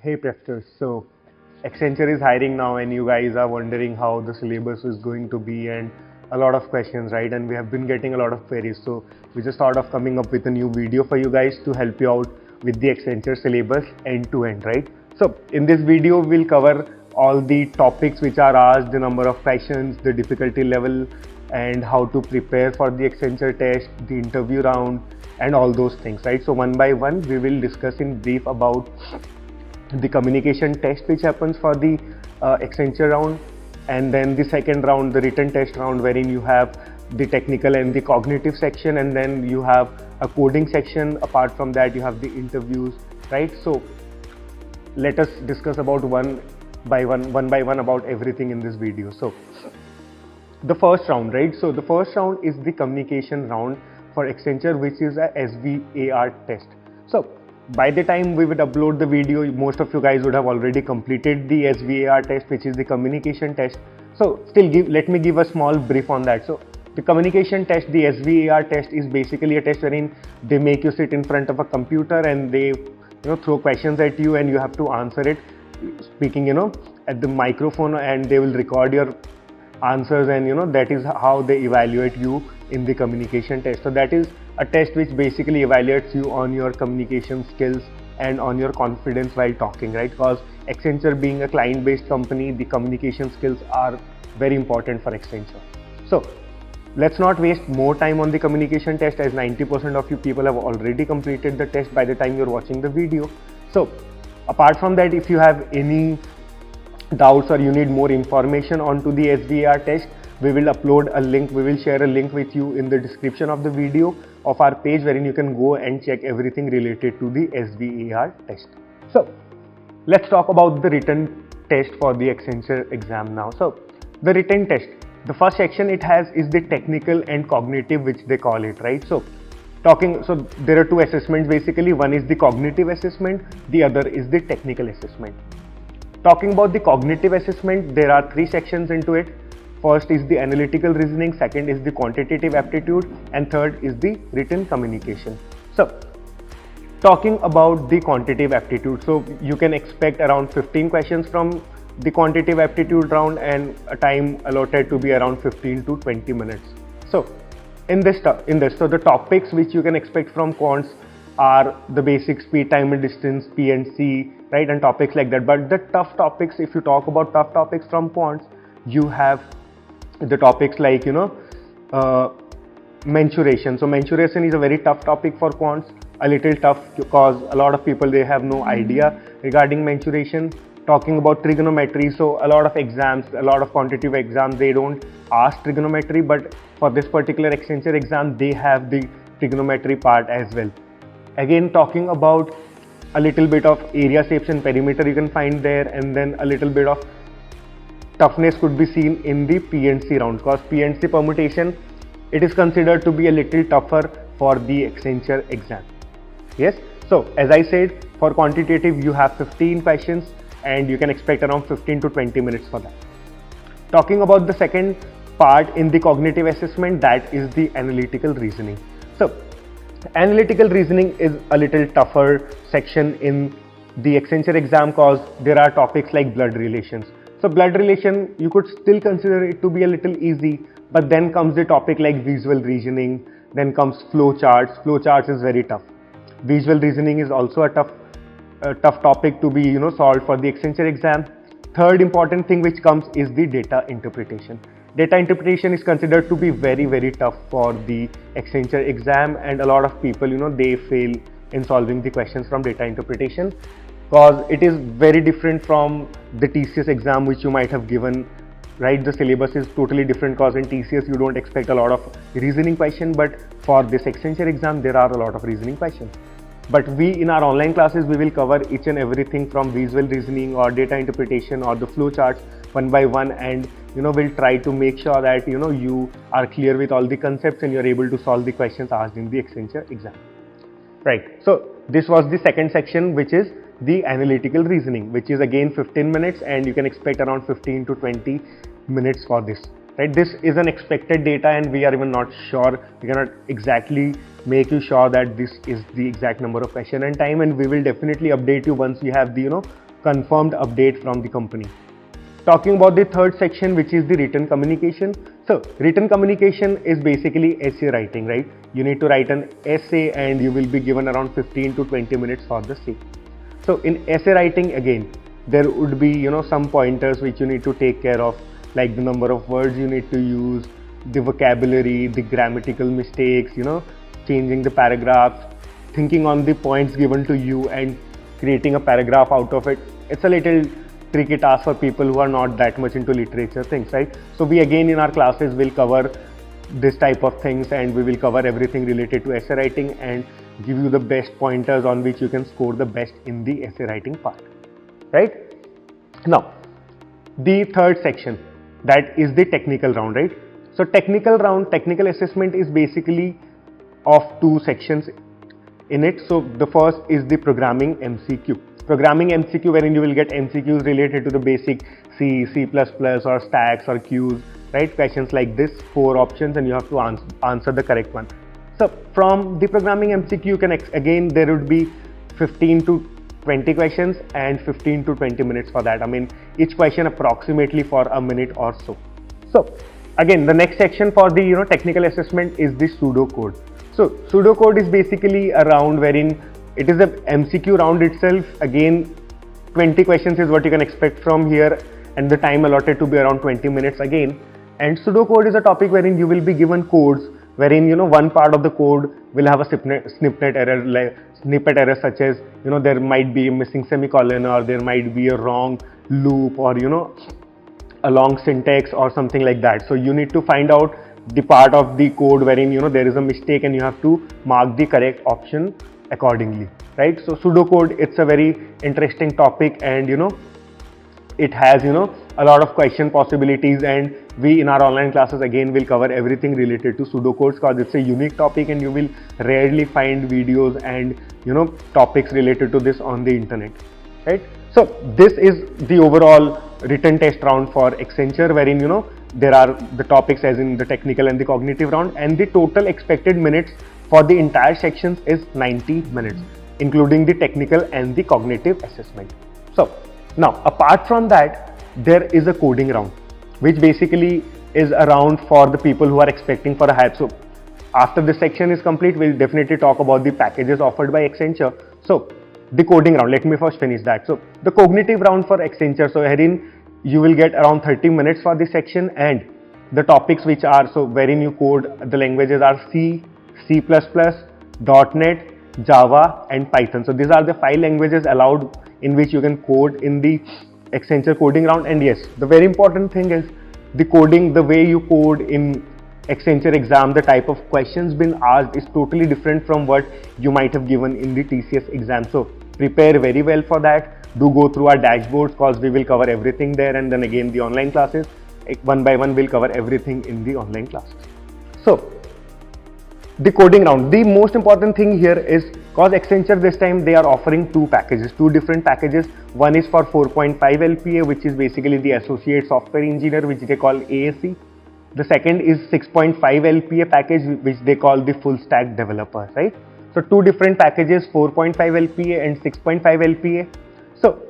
Hey Prefters, so Accenture is hiring now and you guys are wondering how the syllabus is going to be and a lot of questions, right? And we have been getting a lot of queries, so we just thought of coming up with a new video for you guys to help you out with the Accenture syllabus end to end, right? So in this video we'll cover all the topics which are asked, the number of questions, the difficulty level, and how to prepare for the Accenture test, the interview round, and all those things, right? So one by one we will discuss in brief about the communication test which happens for the Accenture round, and then the second round, the written test round, wherein you have the technical and the cognitive section, and then you have a coding section. Apart from that, you have the interviews, right? So let us discuss about one by one about everything in this video. So the first round, right? So the first round is the communication round for Accenture, which is a SVAR test. So by the time we would upload the video, most of you guys would have already completed the SVAR test, which is the communication test. So still let me give a small brief on that. So the communication test, the SVAR test, is basically a test wherein they make you sit in front of a computer and they throw questions at you and you have to answer it, speaking at the microphone, and they will record your answers, and that is how they evaluate you in the communication test. So that is a test which basically evaluates you on your communication skills and on your confidence while talking, right? Because Accenture being a client-based company, the communication skills are very important for Accenture. So let's not waste more time on the communication test, as 90% of you people have already completed the test by the time you're watching the video. So apart from that, if you have any doubts or you need more information onto the SVAR test, we will upload a link, we will share a link with you in the description of the video of our page, wherein you can go and check everything related to the SVAR test. So let's talk about the written test for the Accenture exam now. So the written test, the first section it has is the technical and cognitive, which they call it, right? So there are two assessments basically. One is the cognitive assessment, the other is the technical assessment. Talking about the cognitive assessment, there are three sections into it. First is the analytical reasoning, second is the quantitative aptitude, and third is the written communication. So talking about the quantitative aptitude, so you can expect around 15 questions from the quantitative aptitude round and a time allotted to be around 15 to 20 minutes. So so the topics which you can expect from quants are the basic speed, time and distance, P&C, right, and topics like that. But the tough topics, if you talk about tough topics from quants, you have the topics like mensuration. So mensuration is a very tough topic for quants, a little tough because a lot of people, they have no idea regarding mensuration. Talking about trigonometry, so a lot of exams, a lot of quantitative exams, they don't ask trigonometry, but for this particular Accenture exam they have the trigonometry part as well. Again, talking about a little bit of area, shapes and perimeter you can find there, and then a little bit of toughness could be seen in the P&C round, because P&C permutation, it is considered to be a little tougher for the Accenture exam. Yes, so as I said, for quantitative you have 15 questions and you can expect around 15 to 20 minutes for that. Talking about the second part in the cognitive assessment, that is the analytical reasoning. So analytical reasoning is a little tougher section in the Accenture exam because there are topics like blood relations. So blood relation, you could still consider it to be a little easy, but then comes the topic like visual reasoning, then comes flow charts. Flow charts is very tough. Visual reasoning is also a tough topic to be solved for the Accenture exam. Third important thing which comes is the data interpretation. Data interpretation is considered to be very, very tough for the Accenture exam, and a lot of people they fail in solving the questions from data interpretation, because it is very different from the TCS exam which you might have given, right? The syllabus is totally different, because in TCS you don't expect a lot of reasoning question, but for this Accenture exam there are a lot of reasoning questions. But we, in our online classes, we will cover each and everything from visual reasoning or data interpretation or the flow charts one by one, and we'll try to make sure that you are clear with all the concepts and you're able to solve the questions asked in the Accenture exam. Right, so this was the second section, which is the analytical reasoning, which is again 15 minutes and you can expect around 15 to 20 minutes for this. right? This is an expected data and we are even not sure. We cannot exactly make you sure that this is the exact number of question and time, and we will definitely update you once we have the confirmed update from the company. Talking about the third section, which is the written communication. So written communication is basically essay writing, right? You need to write an essay and you will be given around 15 to 20 minutes for the same. So in essay writing, again, there would be some pointers which you need to take care of, like the number of words you need to use, the vocabulary, the grammatical mistakes, changing the paragraphs, thinking on the points given to you and creating a paragraph out of it. It's a little tricky task for people who are not that much into literature things, right? So we again in our classes will cover this type of things, and we will cover everything related to essay writing and give you the best pointers on which you can score the best in the essay writing part, right? Now, the third section, that is the technical round, right? So technical round, technical assessment is basically of two sections in it. So the first is the programming MCQ. Programming MCQ, wherein you will get MCQs related to the basic C, C++ or stacks or queues, right? Questions like this, 4 options, and you have to answer the correct one. So from the programming MCQ, you can again, there would be 15 to 20 questions and 15 to 20 minutes for that. I mean, each question approximately for a minute or so. So again, the next section for the technical assessment is the pseudo code. So pseudo code is basically a round wherein it is a MCQ round itself. Again, 20 questions is what you can expect from here, and the time allotted to be around 20 minutes again. And pseudo code is a topic wherein you will be given codes wherein one part of the code will have a snippet error, such as there might be a missing semicolon, or there might be a wrong loop, or a long syntax or something like that. So you need to find out the part of the code wherein there is a mistake, and you have to mark the correct option accordingly, right? So pseudocode, it's a very interesting topic, and it has a lot of question possibilities, and we in our online classes again will cover everything related to pseudocodes, because it's a unique topic and you will rarely find videos and topics related to this on the internet, right? So this is the overall written test round for Accenture, wherein there are the topics as in the technical and the cognitive round, and the total expected minutes for the entire sections is 90 minutes, including the technical and the cognitive assessment. So now, apart from that, there is a coding round, which basically is a round for the people who are expecting for a higher. So after this section is complete, we'll definitely talk about the packages offered by Accenture. So the coding round, let me first finish that. So the cognitive round for Accenture, so herein you will get around 30 minutes for this section, and the topics which are, so wherein you code, the languages are C, C++, .NET, Java and Python. So these are the 5 languages allowed in which you can code in the Accenture coding round. And yes, the very important thing is the coding, the way you code in Accenture exam, the type of questions been asked is totally different from what you might have given in the TCS exam. So prepare very well for that. Do go through our dashboards, because we will cover everything there, and then again the online classes, one by one we'll cover everything in the online classes. So the coding round, the most important thing here is, because Accenture this time they are offering 2 different packages. One is for 4.5 LPA, which is basically the associate software engineer, which they call ASE. The second is 6.5 LPA package, which they call the full stack developer, right? So 2 different packages, 4.5 LPA and 6.5 LPA. So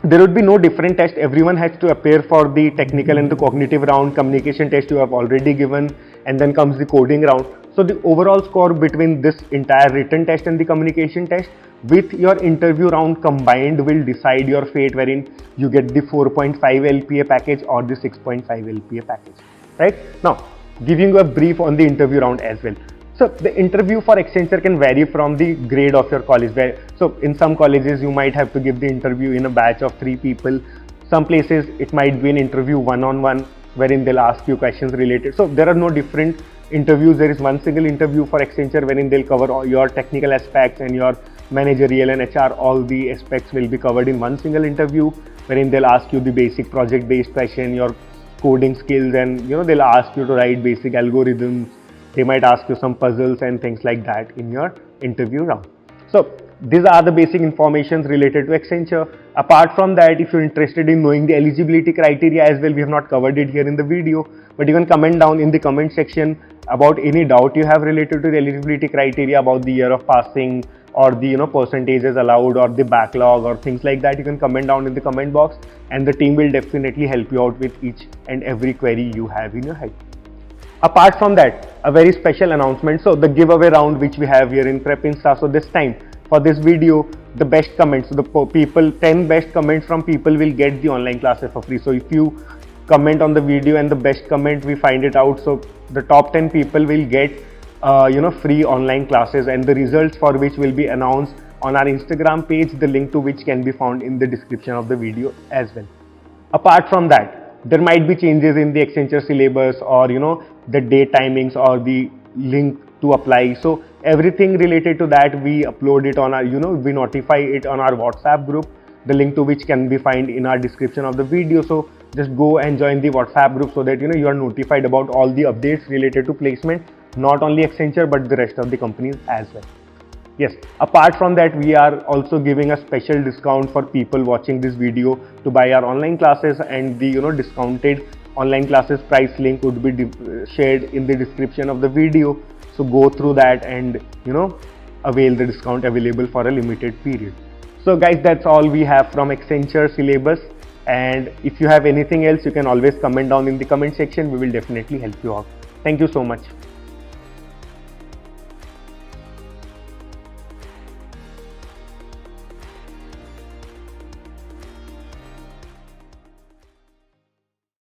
there would be no different test. Everyone has to appear for the technical and the cognitive round. Communication test you have already given, and then comes the coding round. So the overall score between this entire written test and the communication test with your interview round combined will decide your fate, wherein you get the 4.5 LPA package or the 6.5 LPA package, right? Now, giving you a brief on the interview round as well. So the interview for Accenture can vary from the grade of your college. So in some colleges you might have to give the interview in a batch of 3 people. Some places it might be an interview one-on-one, wherein they'll ask you questions related. So there are no different interviews. There is one single interview for Accenture, wherein they'll cover all your technical aspects and your managerial and HR. All the aspects will be covered in one single interview, wherein they'll ask you the basic project-based question, your coding skills, and they'll ask you to write basic algorithms. They might ask you some puzzles and things like that in your interview round. So these are the basic informations related to Accenture. Apart from that, if you're interested in knowing the eligibility criteria as well, we have not covered it here in the video, but you can comment down in the comment section about any doubt you have related to the eligibility criteria, about the year of passing or the percentages allowed or the backlog or things like that, you can comment down in the comment box, and the team will definitely help you out with each and every query you have in your head. Apart from that, a very special announcement. So the giveaway round which we have here in Prep Insta. So this time for this video, the best comments, so the 10 best comments from people will get the online classes for free. So if you comment on the video and the best comment, we find it out. So the top 10 people will get free online classes, and the results for which will be announced on our Instagram page, the link to which can be found in the description of the video as well. Apart from that, there might be changes in the Accenture syllabus, or the date timings, or the link to apply. So everything related to that, we upload it on our we notify it on our WhatsApp group, the link to which can be found in our description of the video. So just go and join the WhatsApp group so that you are notified about all the updates related to placement, not only Accenture but the rest of the companies as well. Yes, apart from that, we are also giving a special discount for people watching this video to buy our online classes, and the discounted online classes price link would be shared in the description of the video. So go through that and avail the discount available for a limited period. So guys, that's all we have from Accenture Syllabus, and if you have anything else, you can always comment down in the comment section. We will definitely help you out. Thank you so much.